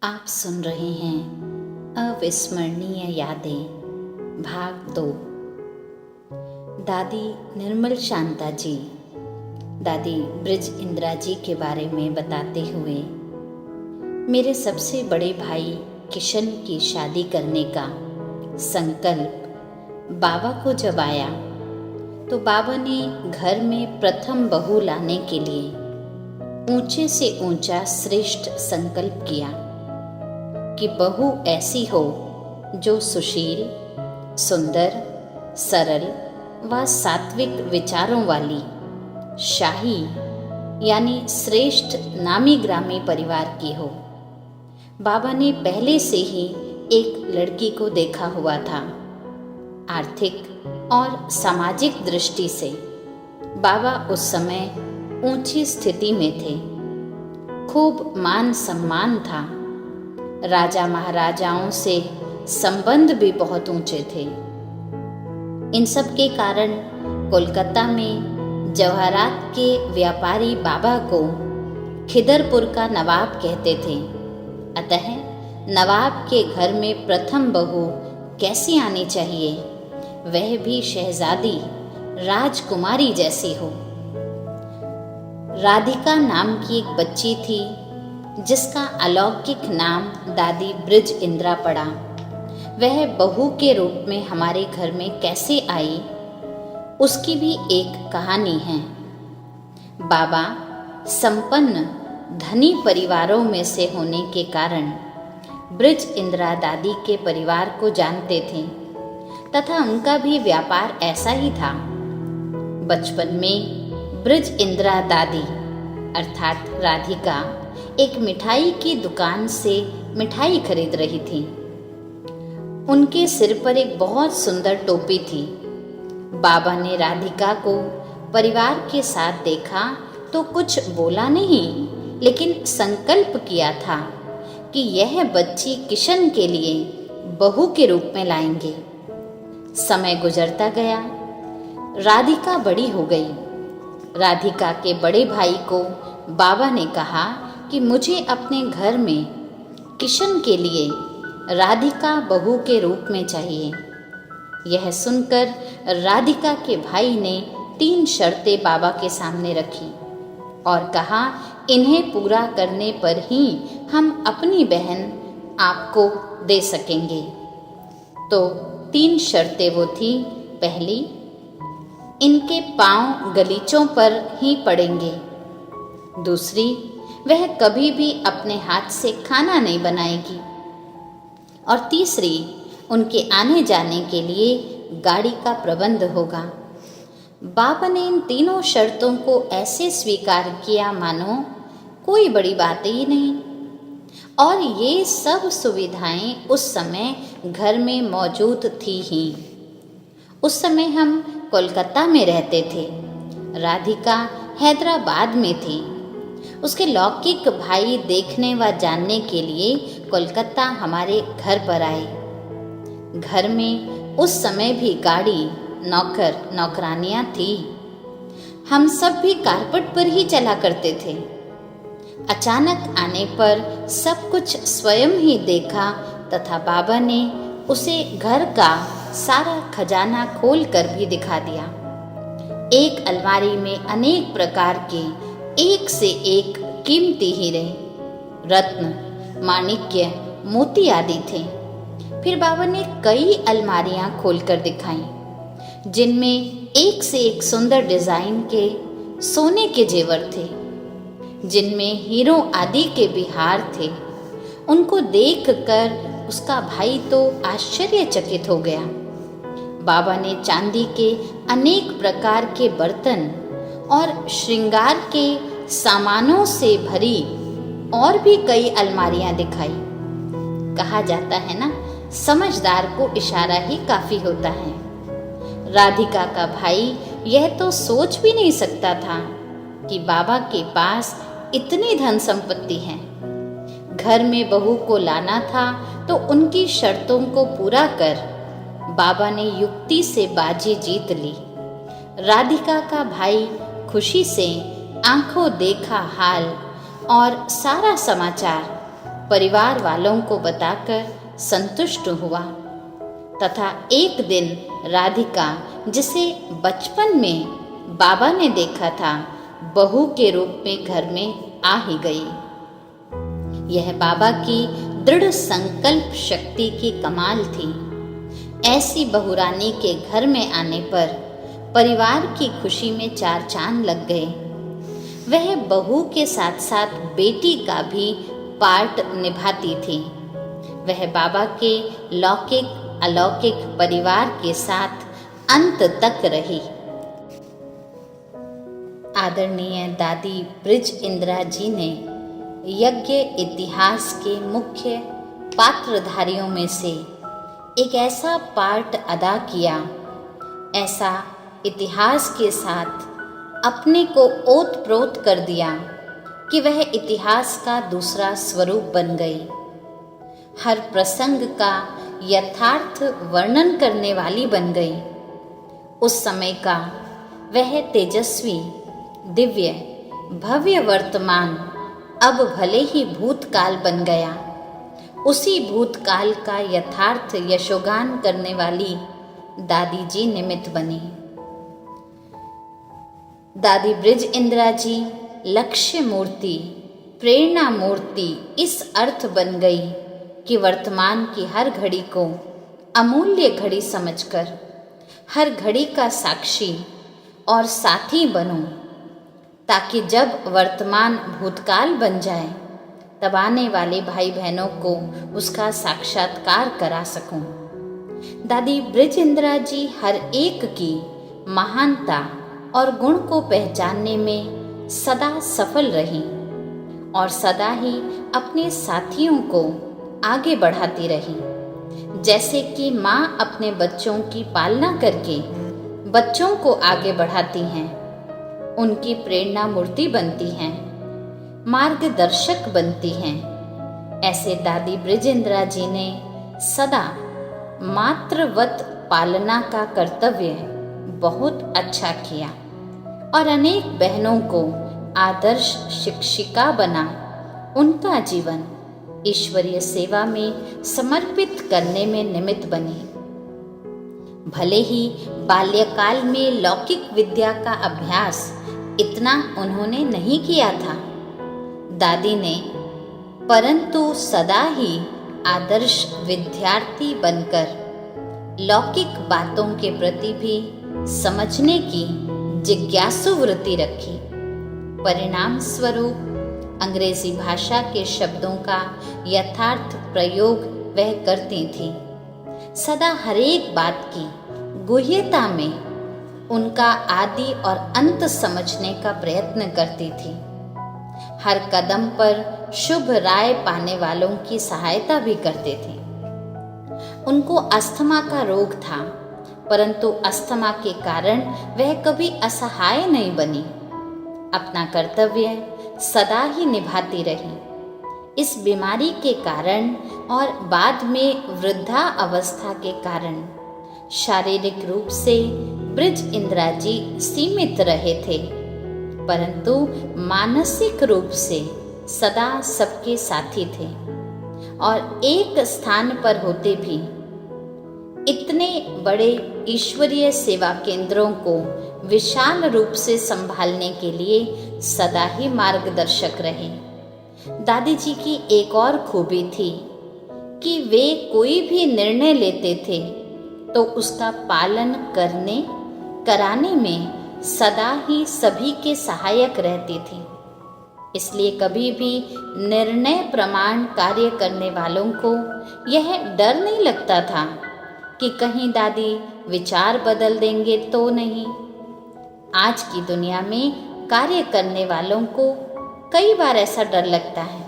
आप सुन रहे हैं अविस्मरणीय यादें भाग 2। दादी निर्मल शांता जी दादी ब्रिज इंदिरा जी के बारे में बताते हुए, मेरे सबसे बड़े भाई किशन की शादी करने का संकल्प बाबा को जब आया तो बाबा ने घर में प्रथम बहू लाने के लिए ऊंचे से ऊंचा श्रेष्ठ संकल्प किया कि बहू ऐसी हो जो सुशील, सुंदर, सरल व सात्विक विचारों वाली, शाही यानी श्रेष्ठ नामी ग्रामी परिवार की हो। बाबा ने पहले से ही एक लड़की को देखा हुआ था। आर्थिक और सामाजिक दृष्टि से बाबा उस समय ऊंची स्थिति में थे। खूब मान सम्मान था। राजा महाराजाओं से संबंध भी बहुत ऊंचे थे। इन सब के कारण कोलकाता में जवाहरात के व्यापारी बाबा को खिदरपुर का नवाब कहते थे। अतः नवाब के घर में प्रथम बहू कैसी आनी चाहिए, वह भी शहजादी राजकुमारी जैसी हो। राधिका नाम की एक बच्ची थी जिसका अलौकिक नाम दादी ब्रिज इंदिरा पड़ा। वह बहू के रूप में हमारे घर में कैसे आई, उसकी भी एक कहानी है। बाबा संपन्न धनी परिवारों में से होने के कारण ब्रिज इंदिरा दादी के परिवार को जानते थे तथा उनका भी व्यापार ऐसा ही था। बचपन में ब्रिज इंदिरा दादी अर्थात राधिका एक मिठाई की दुकान से मिठाई खरीद रही थी। उनके सिर पर एक बहुत सुंदर टोपी थी। बाबा ने राधिका को परिवार के साथ देखा तो कुछ बोला नहीं, लेकिन संकल्प किया था कि यह बच्ची किशन के लिए बहू के रूप में लाएंगे। समय गुजरता गया। राधिका बड़ी हो गई। राधिका के बड़े भाई को बाबा ने कहा कि मुझे अपने घर में किशन के लिए राधिका बहू के रूप में चाहिए। यह सुनकर राधिका के भाई ने 3 शर्तें बाबा के सामने रखी और कहा, इन्हें पूरा करने पर ही हम अपनी बहन आपको दे सकेंगे। तो 3 शर्तें वो थी। पहली, इनके पांव गलीचों पर ही पड़ेंगे। दूसरी, वह कभी भी अपने हाथ से खाना नहीं बनाएगी। और तीसरी, उनके आने जाने के लिए गाड़ी का प्रबंध होगा। बाबा ने इन तीनों शर्तों को ऐसे स्वीकार किया मानो कोई बड़ी बात ही नहीं। और ये सब सुविधाएं उस समय घर में मौजूद थी ही। उस समय हम कोलकाता में रहते थे। राधिका हैदराबाद में थी। उसके लौकिक भाई देखने व जानने के लिए कोलकाता हमारे घर पर आए। घर में उस समय भी गाड़ी, नौकर नौकरानियां थी। हम सब भी कारपेट पर ही चला करते थे। अचानक आने पर सब कुछ स्वयं ही देखा तथा बाबा ने उसे घर का सारा खजाना खोल कर भी दिखा दिया। एक अलमारी में अनेक प्रकार के एक से एक कीमती हीरे, रत्न, माणिक्य, मोती आदि थे। फिर बाबा ने कई अलमारियां खोलकर दिखाई जिनमें एक से एक सुंदर डिजाइन के सोने के जेवर थे, जिनमें हीरों आदि के भी हार थे। उनको देखकर उसका भाई तो आश्चर्यचकित हो गया। बाबा ने चांदी के अनेक प्रकार के बर्तन और श्रृंगार के सामानों से भरी और भी कई अलमारियां दिखाई। कहा जाता है ना, समझदार को इशारा ही काफी होता है। राधिका का भाई यह तो सोच भी नहीं सकता था कि बाबा के पास इतनी धन संपत्ति है। घर में बहू को लाना था तो उनकी शर्तों को पूरा कर बाबा ने युक्ति से बाजी जीत ली। राधिका का भाई खुशी से आंखों देखा हाल और सारा समाचार परिवार वालों को बताकर संतुष्ट हुआ तथा एक दिन राधिका, जिसे बचपन में बाबा ने देखा था, बहू के रूप में घर में आ ही गई। यह बाबा की दृढ़ संकल्प शक्ति की कमाल थी। ऐसी बहुरानी के घर में आने पर परिवार की खुशी में चार चांद लग गए। वह बहू के साथ साथ बेटी का भी पार्ट निभाती थी। वह बाबा के लौकिक अलौकिक परिवार के साथ अंत तक रही। आदरणीय दादी ब्रिज इंदिरा जी ने यज्ञ इतिहास के मुख्य पात्रधारियों में से एक ऐसा पार्ट अदा किया, ऐसा इतिहास के साथ अपने को ओतप्रोत कर दिया कि वह इतिहास का दूसरा स्वरूप बन गई। हर प्रसंग का यथार्थ वर्णन करने वाली बन गई। उस समय का वह तेजस्वी, दिव्य, भव्य वर्तमान अब भले ही भूतकाल बन गया। उसी भूतकाल का यथार्थ यशोगान करने वाली दादी जी निमित्त बनी। दादी ब्रिज इंदिरा जी लक्ष्य मूर्ति, प्रेरणा मूर्ति इस अर्थ बन गई कि वर्तमान की हर घड़ी को अमूल्य घड़ी समझकर हर घड़ी का साक्षी और साथी बनूं, ताकि जब वर्तमान भूतकाल बन जाए तब आने वाले भाई बहनों को उसका साक्षात्कार करा सकूं। दादी ब्रिज इंदिरा जी हर एक की महानता और गुण को पहचानने में सदा सफल रही और सदा ही अपने साथियों को आगे बढ़ाती रही। जैसे कि माँ अपने बच्चों की पालना करके बच्चों को आगे बढ़ाती हैं, उनकी प्रेरणा मूर्ति बनती हैं, मार्गदर्शक बनती हैं, ऐसे दादी ब्रिज इंदिरा जी ने सदा मातृवत पालना का कर्तव्य बहुत अच्छा किया और अनेक बहनों को आदर्श शिक्षिका बना उनका जीवन ईश्वरीय सेवा में समर्पित करने में निमित्त बनी। भले ही बाल्यकाल में लौकिक विद्या का अभ्यास इतना उन्होंने नहीं किया था दादी ने, परंतु सदा ही आदर्श विद्यार्थी बनकर लौकिक बातों के प्रति भी समझने की जिज्ञासु वृत्ति रखी। परिणाम स्वरूप अंग्रेजी भाषा के शब्दों का यथार्थ प्रयोग वह करती थी। सदा हरेक बात की गुह्यता में उनका आदि और अंत समझने का प्रयत्न करती थी। हर कदम पर शुभ राय पाने वालों की सहायता भी करते थे। उनको अस्थमा का रोग था, परंतु अस्थमा के कारण वह कभी असहाय नहीं बनी। अपना कर्तव्य सदा ही निभाती रही। इस बीमारी के कारण और बाद में वृद्धा अवस्था के कारण शारीरिक रूप से ब्रिज इंदिरा जी सीमित रहे थे, परंतु मानसिक रूप से सदा सबके साथी थे और एक स्थान पर होते भी इतने बड़े ईश्वरीय सेवा केंद्रों को विशाल रूप से संभालने के लिए सदा ही मार्गदर्शक रहे। दादी जी की एक और खूबी थी कि वे कोई भी निर्णय लेते थे तो उसका पालन कराने में सदा ही सभी के सहायक रहती थी। इसलिए कभी भी निर्णय प्रमाण कार्य करने वालों को यह डर नहीं लगता था कि कहीं दादी विचार बदल देंगे तो नहीं। आज की दुनिया में कार्य करने वालों को कई बार ऐसा डर लगता है,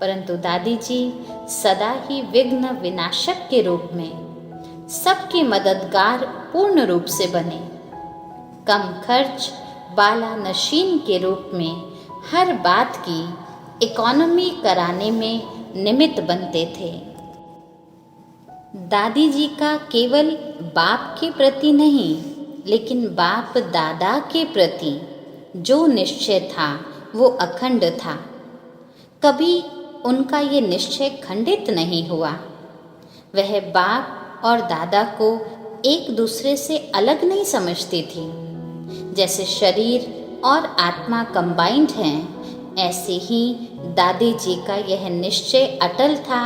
परंतु दादी जी सदा ही विघ्न विनाशक के रूप में सबकी मददगार पूर्ण रूप से बने। कम खर्च बाला नशीन के रूप में हर बात की इकोनॉमी कराने में निमित्त बनते थे। दादी जी का केवल बाप के प्रति नहीं, लेकिन बाप दादा के प्रति जो निश्चय था वो अखंड था। कभी उनका ये निश्चय खंडित नहीं हुआ। वह बाप और दादा को एक दूसरे से अलग नहीं समझती थी। जैसे शरीर और आत्मा कंबाइंड हैं, ऐसे ही दादी जी का यह निश्चय अटल था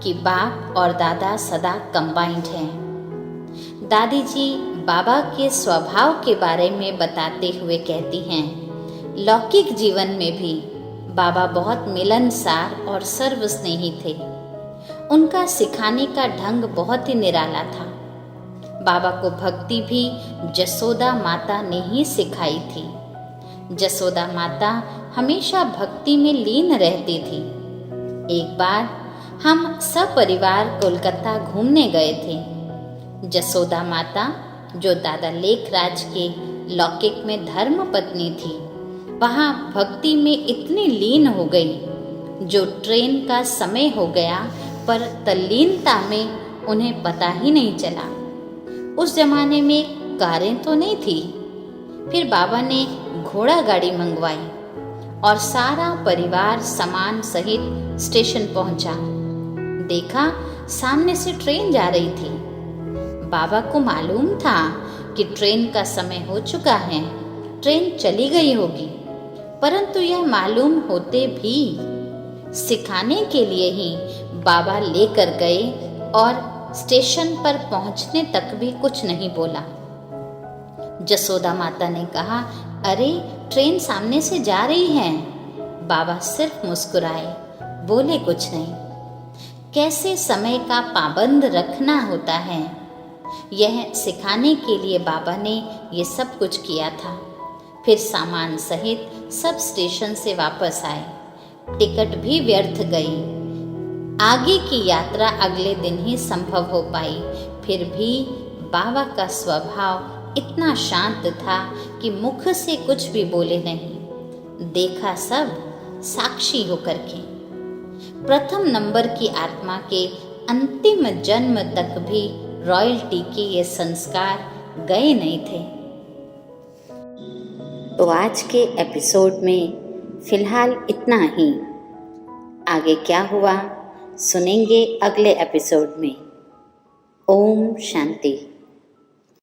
कि बाप और दादा सदा कंबाइंड हैं। दादी जी बाबा के स्वभाव के बारे में बताते हुए कहती हैं, लौकिक जीवन में भी बाबा बहुत मिलनसार और सर्वस्नेही थे। उनका सिखाने का ढंग बहुत ही निराला था। बाबा को भक्ति भी जसोदा माता ने ही सिखाई थी। जसोदा माता हमेशा भक्ति में लीन रहती थी। एक बार हम सपरिवार कोलकाता घूमने गए थे। जसोदा माता, जो दादा लेखराज के लौकिक में धर्म पत्नी थी, वहाँ भक्ति में इतनी लीन हो गई, जो ट्रेन का समय हो गया पर तल्लीनता में उन्हें पता ही नहीं चला। उस जमाने में कारें तो नहीं थी। फिर बाबा ने घोड़ा गाड़ी मंगवाई और सारा परिवार सामान सहित स्टेशन पहुंचा। देखा सामने से ट्रेन जा रही थी। बाबा को मालूम था कि ट्रेन का समय हो चुका है, ट्रेन चली गई होगी, परंतु यह मालूम होते भी सिखाने के लिए ही बाबा लेकर गए और स्टेशन पर पहुंचने तक भी कुछ नहीं बोला। जसोदा माता ने कहा, अरे ट्रेन सामने से जा रही है। बाबा सिर्फ मुस्कुराए, बोले कुछ नहीं। कैसे समय का पाबंद रखना होता है, यह सिखाने के लिए बाबा ने ये सब कुछ किया था। फिर सामान सहित सब स्टेशन से वापस आए। टिकट भी व्यर्थ गई। आगे की यात्रा अगले दिन ही संभव हो पाई। फिर भी बाबा का स्वभाव इतना शांत था कि मुख से कुछ भी बोले नहीं। देखा सब साक्षी होकर के। प्रथम नंबर की आत्मा के अंतिम जन्म तक भी रॉयल्टी के ये संस्कार गए नहीं थे। तो आज के एपिसोड में फिलहाल इतना ही। आगे क्या हुआ सुनेंगे अगले एपिसोड में। ओम शांति।